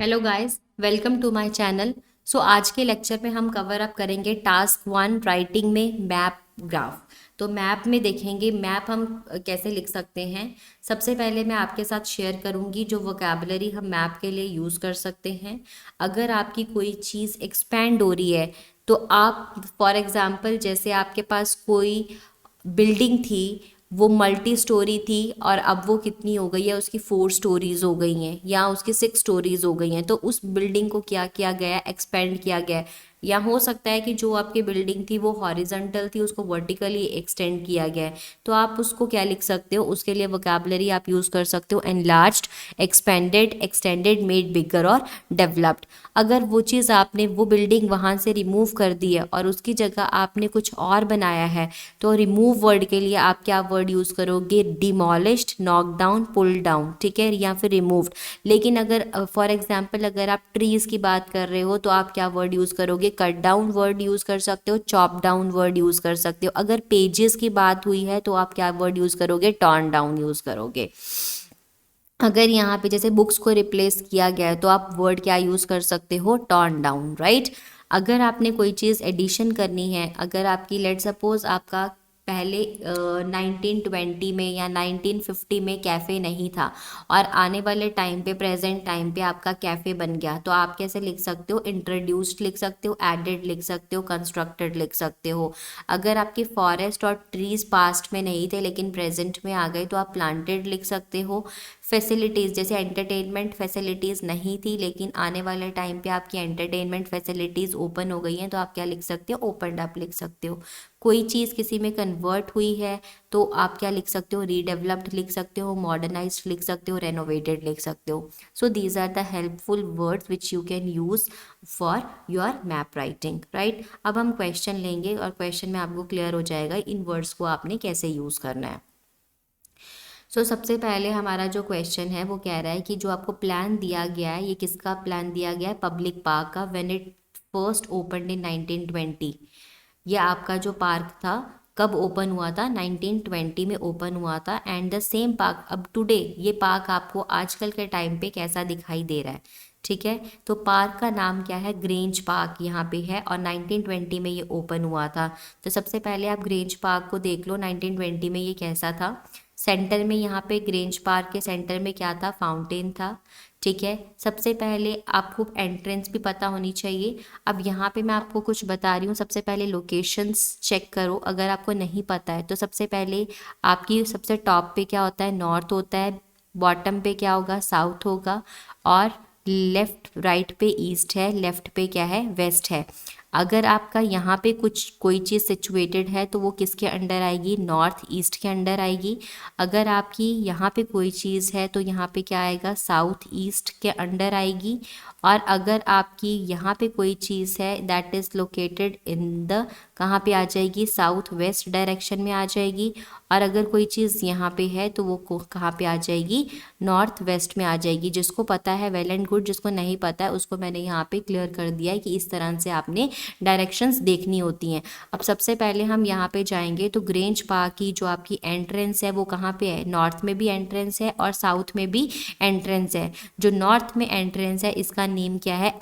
Hello guys, welcome to my channel. So आज के lecture में हम कवर अप करेंगे टास्क 1 राइटिंग में मैप ग्राफ। तो मैप में देखेंगे मैप हम कैसे लिख सकते हैं। सबसे पहले मैं आपके साथ शेयर करूंगी जो वोकैबुलरी हम मैप के लिए यूज़ कर सकते हैं। अगर आपकी कोई चीज़ एक्सपैंड हो रही है तो आप फॉर एग्ज़ाम्पल जैसे आपके पास कोई बिल्डिंग थी, वो मल्टी स्टोरी थी और अब वो कितनी हो गई है, उसकी 4 स्टोरीज हो गई हैं या उसकी 6 स्टोरीज हो गई हैं। तो उस बिल्डिंग को क्या किया गया है, एक्सपेंड किया गया है। या हो सकता है कि जो आपकी बिल्डिंग थी वो हॉरिजॉन्टल थी, उसको वर्टिकली एक्सटेंड किया गया है। तो आप उसको क्या लिख सकते हो, उसके लिए वोकैबुलरी आप यूज़ कर सकते हो एनलार्ज्ड, एक्सपेंडेड, एक्सटेंडेड, मेड बिगर और डेवलप्ड। अगर वो चीज़ आपने वो बिल्डिंग वहाँ से रिमूव कर दी है और उसकी जगह आपने कुछ और बनाया है, तो रिमूव वर्ड के लिए आप क्या वर्ड यूज़ करोगे, demolished, knock down, pull down, ठीक है, या फिर रिमूव्ड। लेकिन अगर फॉर एग्जांपल अगर आप ट्रीज़ की बात कर रहे हो तो आप क्या वर्ड यूज़ करोगे, कट डाउन वर्ड यूज़ कर सकते हो, चॉप डाउन वर्ड यूज़ कर सकते हो। अगर पेजेस की बात हुई है तो आप क्या वर्ड यूज़ करोगे, टर्न डाउन यूज़ करोगे। अगर यहाँ पे जैसे बुक्स को रिप्लेस किया गया है तो आप वर्ड क्या यूज़ कर सकते हो, टर्न डाउन, राइट। अगर आपने कोई चीज़ एडिशन करनी है, अगर आपकी लेट सपोज आपका पहले 1920 में या 1950 में कैफ़े नहीं था और आने वाले टाइम पे प्रेजेंट टाइम पे आपका कैफ़े बन गया, तो आप कैसे लिख सकते हो, इंट्रोड्यूस्ड लिख सकते हो, एडेड लिख सकते हो, कंस्ट्रक्टेड लिख सकते हो। अगर आपकी फॉरेस्ट और ट्रीज पास्ट में नहीं थे लेकिन प्रेजेंट में आ गए तो आप प्लांटेड लिख सकते हो। फैसिलिटीज़ जैसे एंटरटेनमेंट फैसिलिटीज़ नहीं थी लेकिन आने वाले टाइम पे आपकी एंटरटेनमेंट फैसिलिटीज़ ओपन हो गई हैं, तो आप क्या लिख सकते हो, ओपनड अप लिख सकते हो। कोई चीज़ किसी में कन्वर्ट हुई है तो आप क्या लिख सकते हो, रीडेवलप्ड लिख सकते हो, मॉडर्नाइज्ड लिख सकते हो, रेनोवेटेड लिख सकते हो। So these are the helpful words which you can use for your map writing, right. अब हम क्वेश्चन लेंगे और क्वेश्चन में आपको क्लियर हो जाएगा इन वर्ड्स को आपने कैसे यूज़ करना है। सबसे पहले हमारा जो क्वेश्चन है वो कह रहा है कि जो आपको प्लान दिया गया है, ये किसका प्लान दिया गया है, पब्लिक पार्क का, व्हेन इट फर्स्ट ओपनड इन 1920। ये आपका जो पार्क था कब ओपन हुआ था, 1920 में ओपन हुआ था। एंड द सेम पार्क अब टुडे, ये पार्क आपको आजकल के टाइम पे कैसा दिखाई दे रहा है, ठीक है। तो पार्क का नाम क्या है, ग्रेंज पार्क यहाँ पे है और 1920 में ये ओपन हुआ था। तो सबसे पहले आप ग्रेंज पार्क को देख लो, 1920 में ये कैसा था। सेंटर में यहाँ पे ग्रेंज पार्क के सेंटर में क्या था, फाउंटेन था, ठीक है। सबसे पहले आपको एंट्रेंस भी पता होनी चाहिए। अब यहाँ पे मैं आपको कुछ बता रही हूँ, सबसे पहले लोकेशंस चेक करो अगर आपको नहीं पता है तो। सबसे पहले आपकी सबसे टॉप पे क्या होता है, नॉर्थ होता है, बॉटम पे क्या होगा, साउथ होगा, और लेफ्ट राइट पे ईस्ट है, लेफ्ट पे क्या है, वेस्ट है। अगर आपका यहाँ पे कुछ कोई चीज़ सिचुएटेड है तो वो किसके अंडर आएगी, नॉर्थ ईस्ट के अंडर आएगी। अगर आपकी यहाँ पे कोई चीज़ है तो यहाँ पे क्या आएगा, साउथ ईस्ट के अंडर आएगी। और अगर आपकी यहाँ पे कोई चीज़ है that is located in the, कहाँ पे आ जाएगी, साउथ वेस्ट डायरेक्शन में आ जाएगी। और अगर कोई चीज़ यहाँ पे है तो वो कहाँ पे आ जाएगी, नॉर्थ वेस्ट में आ जाएगी। जिसको पता है वेल एंड गुड, जिसको नहीं पता है उसको मैंने यहाँ पे क्लियर कर दिया है कि इस तरह से आपने डायरेक्शंस देखनी होती हैं। अब सबसे पहले हम यहाँ पे जाएंगे तो ग्रेंज पार्क की जो आपकी एंट्रेंस है वो कहाँ पे है, नॉर्थ में भी एंट्रेंस है और साउथ में भी एंट्रेंस है। जो नॉर्थ में एंट्रेंस है इसका नेम क्या है,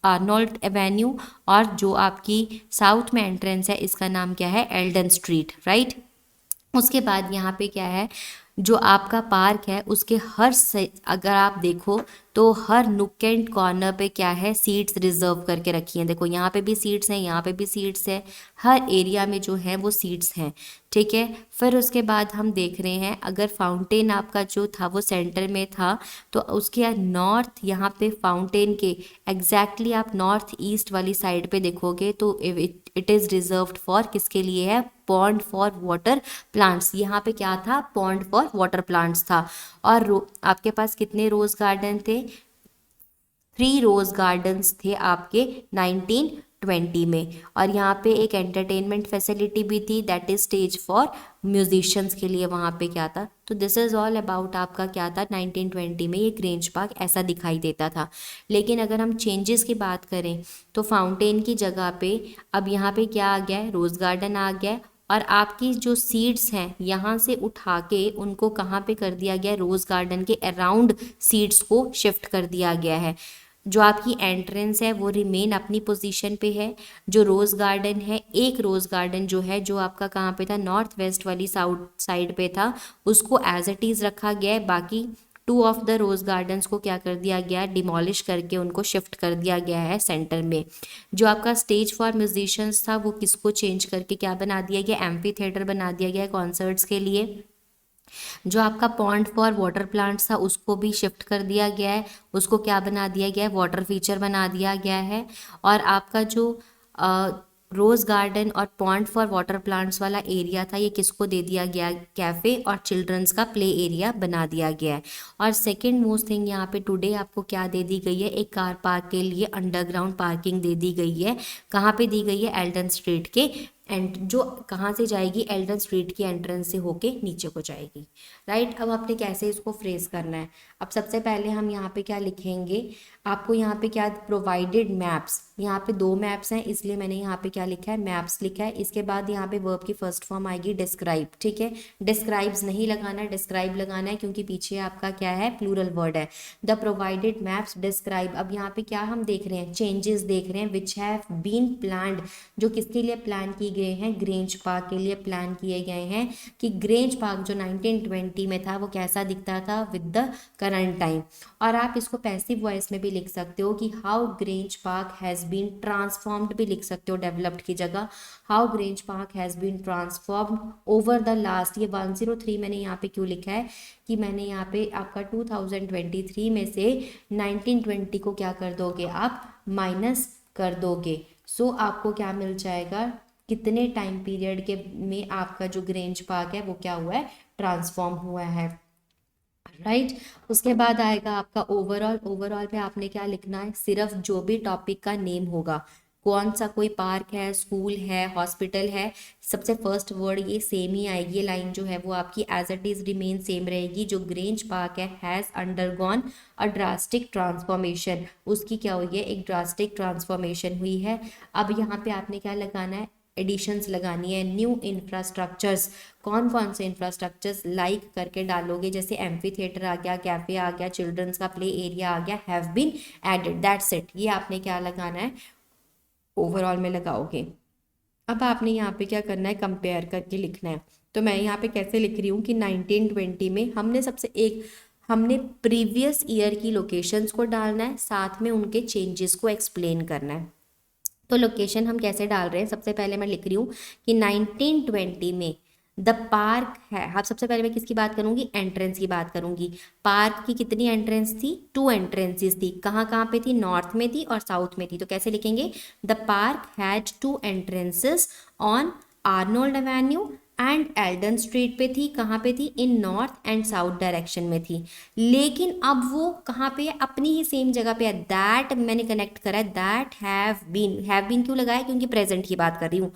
आर्नोल्ड एवेन्यू, और जो आपकी साउथ में एंट्रेंस है इसका नाम क्या है, एल्डन स्ट्रीट, राइट। उसके बाद यहाँ पे क्या है, जो आपका पार्क है उसके हर से अगर आप देखो तो हर नुक एंड कॉर्नर पे क्या है, सीट्स रिजर्व करके रखी हैं। देखो यहाँ पे भी सीट्स हैं, यहाँ पे भी सीट्स है, हर एरिया में जो है वो सीट्स हैं, ठीक है। फिर उसके बाद हम देख रहे हैं अगर फाउंटेन आपका जो था वो सेंटर में था तो उसके नॉर्थ, यहाँ पे फाउंटेन के एग्जैक्टली आप नॉर्थ ईस्ट वाली साइड पे देखोगे तो इट इज़ रिजर्व्ड फॉर, किसके लिए है, पॉन्ड फॉर वाटर प्लांट्स। यहाँ पे क्या था, पॉन्ड फॉर वाटर प्लांट्स था। और आपके पास कितने रोज गार्डन थे, 3 रोज गार्डन्स थे आपके 1920 में। और यहाँ पे एक एंटरटेनमेंट फैसिलिटी भी थी, that is stage for musicians के लिए वहाँ पे क्या था। तो दिस इज़ ऑल अबाउट आपका क्या था, 1920 में ये ग्रेंज पार्क ऐसा दिखाई देता था। लेकिन अगर हम चेंजेस की बात करें तो फाउंटेन की जगह पे अब यहाँ पे क्या आ गया है, रोज़ गार्डन आ गया है। और आपकी जो सीड्स हैं यहाँ से उठा के उनको कहाँ पे कर दिया गया है, रोज़ गार्डन के अराउंड सीड्स को शिफ्ट कर दिया गया है। जो आपकी एंट्रेंस है वो रिमेन अपनी पोजीशन पे है। जो रोज़ गार्डन है, एक रोज़ गार्डन जो है जो आपका कहाँ पे था, नॉर्थ वेस्ट वाली साउथ साइड पे था, उसको एज इट इज़ रखा गया है। बाकी 2 ऑफ द रोज़ गार्डन्स को क्या कर दिया गया, डिमोलिश करके उनको शिफ्ट कर दिया गया है सेंटर में। जो आपका स्टेज फॉर म्यूजिशियंस था वो किसको चेंज करके क्या बना दिया गया, एम्फी थिएटर बना दिया गया है कॉन्सर्ट्स के लिए। जो आपका पॉन्ड फॉर वाटर प्लांट्स था उसको भी शिफ्ट कर दिया गया है, उसको क्या बना दिया गया है, वाटर फीचर बना दिया गया है। और आपका जो रोज़ गार्डन और पॉन्ड फॉर वाटर प्लांट्स वाला एरिया था ये किसको दे दिया गया, कैफ़े और चिल्ड्रंस का प्ले एरिया बना दिया गया है। और सेकेंड मोस्ट थिंग यहाँ पे टुडे आपको क्या दे दी गई है, एक कार पार्क के लिए अंडरग्राउंड पार्किंग दे दी गई है। कहाँ पे दी गई है, एल्डन स्ट्रीट के एंड जो कहाँ से जाएगी, एल्डन स्ट्रीट की एंट्रेंस से होके नीचे को जाएगी। राइट, अब आपने कैसे इसको फ्रेज करना है। अब सबसे पहले हम यहाँ पे क्या लिखेंगे, आपको यहाँ पे क्या प्रोवाइडेड मैप्स, यहाँ पे 2 मैप्स हैं इसलिए मैंने यहाँ पे क्या लिखा है, मैप्स लिखा है। इसके बाद यहाँ पे वर्ब की फर्स्ट फॉर्म आएगी डिस्क्राइब, ठीक है। डिस्क्राइब्स नहीं लगाना है, डिस्क्राइब लगाना है क्योंकि पीछे आपका क्या है, प्लूरल वर्ड है। The provided maps describe. अब यहाँ पे क्या हम देख रहे हैं, चेंजेस देख रहे हैं विच हैव बीन प्लान्ड, जो किसके लिए प्लान किए गए हैं, ग्रेंज पार्क के लिए प्लान किए गए हैं। कि ग्रेंज पार्क जो 1920 में था वो कैसा दिखता था विद द करंट टाइम। और आप इसको पैसिव वॉइस में भी लिख सकते हो कि how Grange Park has been transformed भी लिख सकते हो डेवलप्ड की जगह, how Grange Park has been transformed over the last. ये 103 मैंने यहाँ पे क्यों लिखा है कि मैंने यहाँ पे आपका 2023 में से 1920 को क्या कर दोगे, आप माइनस कर दोगे। सो आपको क्या मिल जाएगा, कितने टाइम पीरियड के में आपका जो ग्रेंज पार्क है वो क्या हुआ है, ट्रांसफॉर्म हुआ है। राइट, उसके बाद आएगा आपका ओवरऑल। ओवरऑल पे आपने क्या लिखना है, सिर्फ जो भी टॉपिक का नेम होगा, कौन सा कोई पार्क है, स्कूल है, हॉस्पिटल है, सबसे फर्स्ट वर्ड ये सेम ही आएगी। ये लाइन जो है वो आपकी as it is remain same रहेगी। जो ग्रेंज पार्क है has undergone a drastic transformation, उसकी क्या हुई है, एक ड्रास्टिक ट्रांसफॉर्मेशन हुई है। अब यहाँ पे आपने क्या लगाना है, एडिशंस लगानी है, न्यू इंफ्रास्ट्रक्चर्स। कौन कौन से इंफ्रास्ट्रक्चर्स लाइक करके डालोगे, जैसे एम्फी थिएटर आ गया, कैफे आ गया, चिल्ड्रंस का प्ले एरिया आ गया, have been added, that's it. ये आपने क्या लगाना है, ओवरऑल में लगाओगे। अब आपने यहाँ पे क्या करना है, कंपेयर करके लिखना है। तो मैं यहाँ पे कैसे लिख रही हूँ कि 1920 में हमने प्रीवियस ईयर की लोकेशंस को डालना है, साथ में उनके चेंजेस को एक्सप्लेन करना है। तो लोकेशन हम कैसे डाल रहे हैं, सबसे पहले मैं लिख रही हूँ कि 1920 में द पार्क है। अब सबसे पहले मैं किसकी बात करूँगी, एंट्रेंस की बात करूँगी। पार्क की कितनी एंट्रेंस थी, 2 एंट्रेंसेस थी। कहाँ कहाँ पे थी, नॉर्थ में थी और साउथ में थी। तो कैसे लिखेंगे, the park had 2 entrances on Arnold Avenue and Elden street पे थी। कहाँ पे थी, इन नॉर्थ एंड साउथ डायरेक्शन में थी। लेकिन अब वो कहाँ पे है, अपनी ही सेम जगह पे है। दैट मैंने कनेक्ट करा है, दैट हैव बीन क्यों लगाया, क्योंकि प्रेजेंट की बात कर रही हूँ।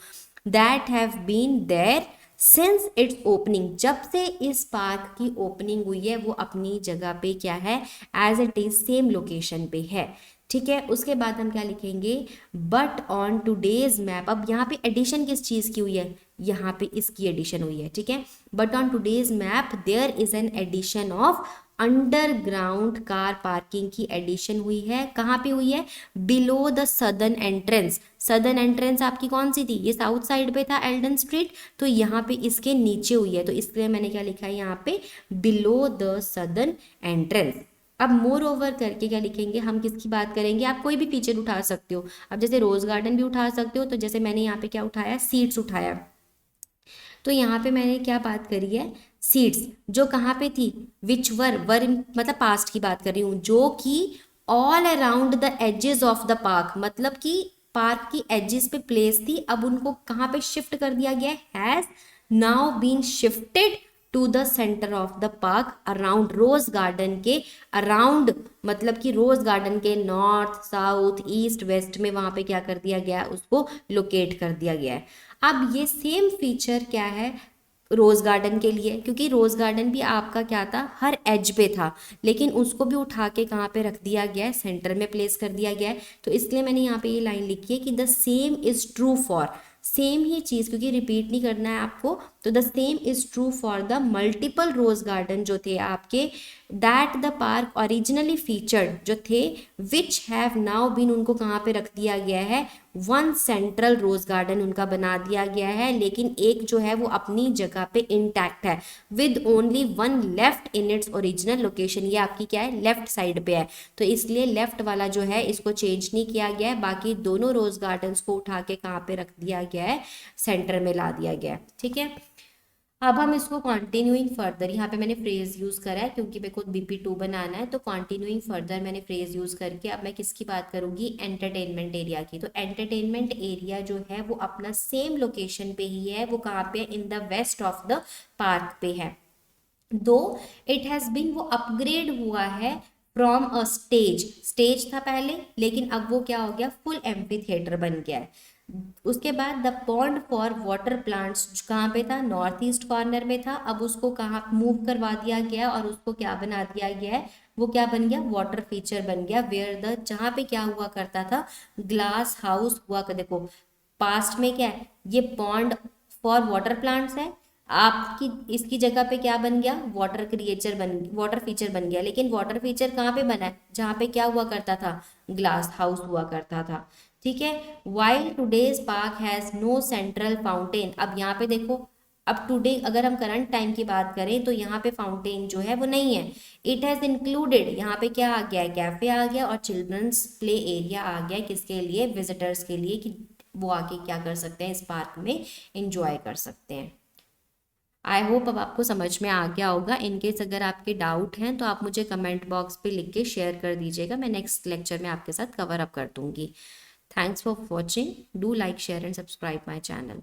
That have been there since its opening, जब से इस पार्क की ओपनिंग हुई है वो अपनी जगह पे क्या है, as it is same location पे है। ठीक है, उसके बाद हम क्या लिखेंगे, बट ऑन टूडेज मैप। अब यहाँ पे एडिशन किस चीज़ की हुई है, यहाँ पे इसकी एडिशन हुई है। ठीक है, but on today's map there is an addition of underground car parking की एडिशन हुई है। कहाँ पे हुई है, below the southern entrance. Southern entrance आपकी कौन सी थी, ये साउथ साइड पे था एल्डन स्ट्रीट, तो यहाँ पे इसके नीचे हुई है। तो इसलिए मैंने क्या लिखा है यहाँ पे, बिलो द सदर्न एंट्रेंस। अब मोर ओवर करके क्या लिखेंगे, हम किसकी बात करेंगे, आप कोई भी फीचर उठा सकते हो। अब जैसे रोज गार्डन भी उठा सकते हो, तो जैसे मैंने यहाँ पे क्या उठाया, सीड्स उठाया। तो यहाँ पे मैंने क्या बात करी है, सीड्स जो कहाँ पे थी, विच वर मतलब पास्ट की बात कर रही हूँ, जो कि all around the edges of the park, मतलब कि पार्क की एजेस पे प्लेस थी। अब उनको कहाँ पे शिफ्ट कर दिया गया, has now been shifted to the centre of the park around rose garden के अराउंड, मतलब कि रोज गार्डन के नॉर्थ साउथ ईस्ट वेस्ट में वहां पे क्या कर दिया गया, उसको लोकेट कर दिया गया है। अब ये सेम फीचर क्या है रोज गार्डन के लिए, क्योंकि रोज गार्डन भी आपका क्या था, हर एज पे था, लेकिन उसको भी उठा के कहाँ पे रख दिया गया है, सेंटर में प्लेस कर दिया गया है। तो इसलिए मैंने यहाँ पे ये लाइन लिखी है कि the same is true for, same ही चीज़, क्योंकि रिपीट नहीं करना है आपको, तो the same is true for the multiple rose garden जो थे आपके, that the park originally featured जो थे, विच हैव नाउ बीन, उनको कहाँ पे रख दिया गया है, वन सेंट्रल रोज गार्डन उनका बना दिया गया है, लेकिन एक जो है वो अपनी जगह पे इंटैक्ट है, with only one left in its original location. ये आपकी क्या है, लेफ्ट साइड पे है, तो इसलिए लेफ्ट वाला जो है इसको चेंज नहीं किया गया है, बाकी दोनों रोज गार्डन्स को उठा के कहाँ पे रख दिया गया है, सेंटर में ला दिया गया है। ठीक है, अब हम इसको कंटिन्यूइंग फर्दर, यहाँ पे मैंने फ्रेज यूज करा है क्योंकि मेरे को BP2 बनाना है, तो कंटिन्यूइंग फर्दर मैंने फ्रेज यूज करके अब मैं किसकी बात करूंगी, एंटरटेनमेंट एरिया की। तो एंटरटेनमेंट एरिया जो है वो अपना सेम लोकेशन पे ही है, वो कहाँ पे, in the west of the park पे है। दो इट हैज बीन, वो अपग्रेड हुआ है फ्रॉम अ स्टेज, स्टेज था पहले लेकिन अब वो क्या हो गया, फुल एम्पी थिएटर बन गया है। उसके बाद the pond for water plants कहाँ पे था, नॉर्थ ईस्ट कॉर्नर में था, अब उसको कहाँ मूव करवा दिया गया और उसको क्या बना दिया गया है, वो क्या बन गया, वाटर फीचर बन गया, वेयर द, जहाँ पे क्या हुआ करता था, ग्लास हाउस हुआ कर, देखो पास्ट में क्या है, ये पॉन्ड फॉर वाटर प्लांट्स है, आपकी इसकी जगह पे क्या बन गया, वाटर क्रिएचर बन, वाटर फीचर बन गया, लेकिन वाटर फीचर कहाँ पे बना है, जहाँ पे क्या हुआ करता था, ग्लास हाउस हुआ करता था। ठीक है, while today's park has no central fountain, अब यहाँ पे देखो, अब टुडे अगर हम करंट टाइम की बात करें तो यहाँ पे फाउंटेन जो है वो नहीं है, इट हैज इंक्लूडेड, यहाँ पे क्या आ गया है, कैफे आ गया और चिल्ड्रंस प्ले एरिया आ गया, किसके लिए, विजिटर्स के लिए, कि वो आके क्या कर सकते हैं, इस पार्क में इंजॉय कर सकते हैं। आई होप अब आपको समझ में आ गया होगा। इनकेस अगर आपके डाउट हैं तो आप मुझे कमेंट बॉक्स पे लिख के शेयर कर दीजिएगा, मैं नेक्स्ट लेक्चर में आपके साथ कवर अप कर दूंगी। Thanks for watching, do like share and subscribe my channel.